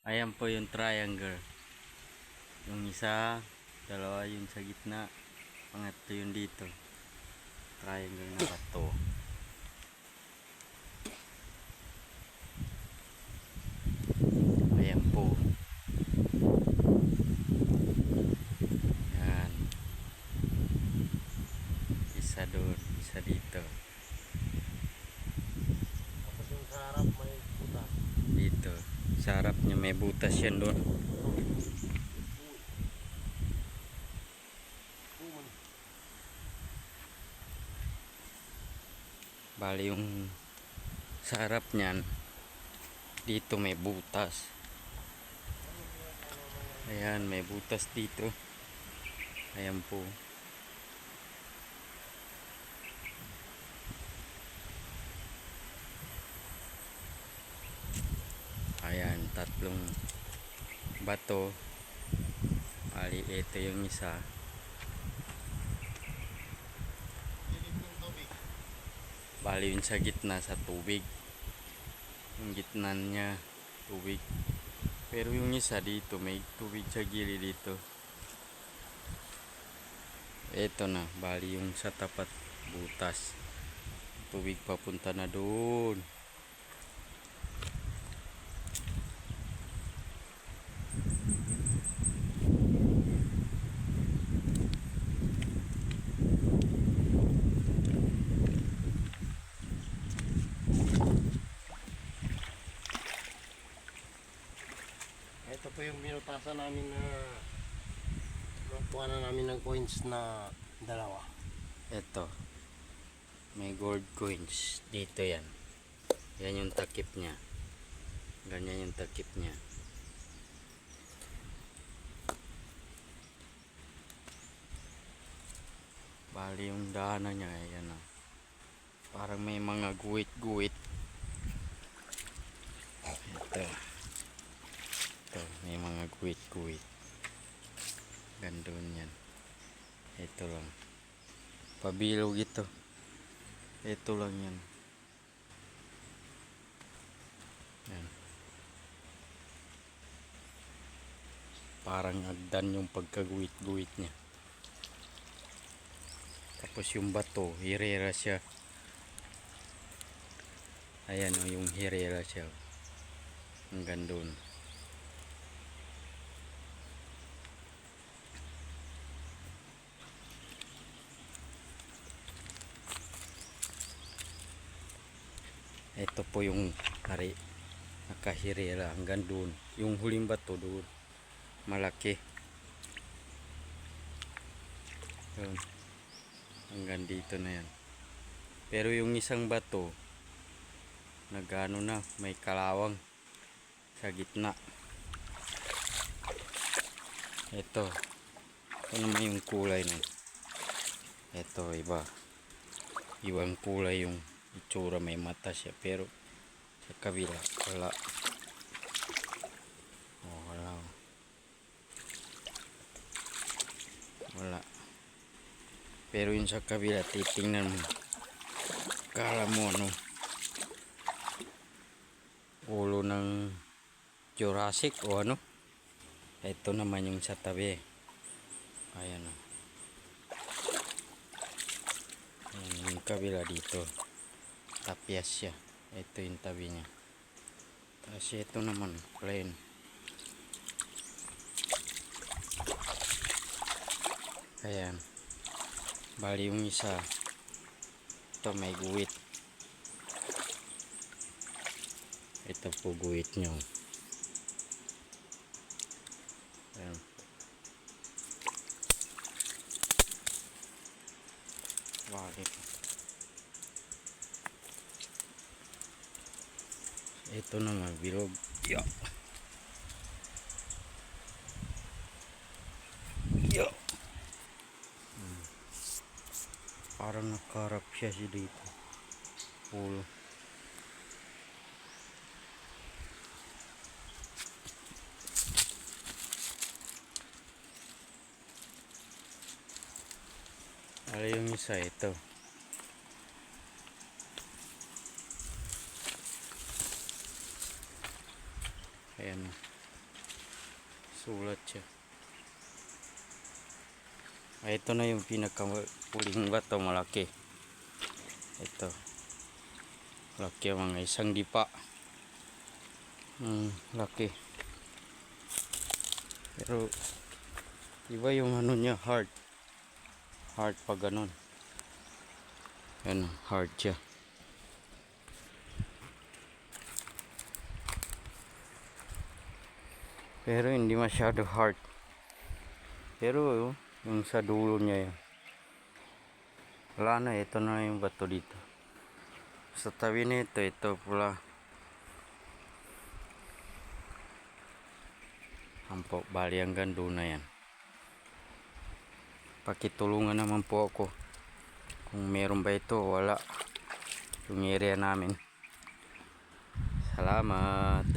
Ayan po yung triangle. Yung isa, dalawa yung sa gitna. Pangatlo yung dito. Triangle na bato. Ayan po. Yan. Isa doon, isa dito. Tapos yung sa harap may butas. Dito. Sa harap niya may butas yan doon. Bali yung sa harap niyan, dito may butas. Ayan, may butas dito. Ayan po. Ayan, tatlong bato. Bali, ito yung isa. Bali yun sa gitna sa tubig. Yung gitna niya tubig. Pero yung isa dito may tubig sa gilid dito. Ito na, bali yung sa tapat butas. Tubig papunta na doon. Ito po yung binutasan namin na nakuha na namin ng coins na dalawa. Ito. May gold coins. Dito yan. Yan yung takip niya. Ganyan yung takip niya. Bali yung daanan niya. Ayan o. Parang may mga guwit-guwit. Ito. Ito. May mga guwit-guwit. Gandun yan. Ito lang. Pabilog ito. Ito lang yan. Yan. Parang agdan yung pagkaguwit-guwit niya. Tapos yung bato, hirera siya. Ayan o, yung hirera siya. Hanggang doon. Ito po yung hari, nakahirera hanggang doon. Yung huling bato doon, malaki. Doon. Hanggang dito na yan. Pero yung isang bato, nagano na, may kalawang sa gitna. Ito naman yung kulay na. Ito iba. Ibang kulay yung itsura, may mata siya, pero sa kabila wala. Oh, wala. Pero yun sa kabila, titingnan mo, kala mo ano, ulo ng Jurassic o ano. Ito naman yung sa tabi. Ayan o. Yung kabila dito, tapias siya. Ito yung tabi niya. Tapos ito naman plain. Ayan. Bali yung isa, ito may guwit. Ito po guwit nyo. Ayan. Bakit? Ito naman bilog. Yo. Yo. Parang nakarap siya dito. Pulo. Ano yung isa ito? Ayan. Sulat siya. Ito na yung pinakapuling bato, malaki. Ito. Laki, mga isang dipa. Laki. Pero iba yung ano niya, hard. Hard pa ganun. Yan, hard siya. Pero hindi masyado hard. Pero yung sa dulo niya yun. Wala na, ito na yung bato dito. Sa tabi nito, ito pula. Ampok, bali hanggang doon na yan. Pakitulungan naman po ako. Kung meron ba ito, wala. Yung area namin. Salamat.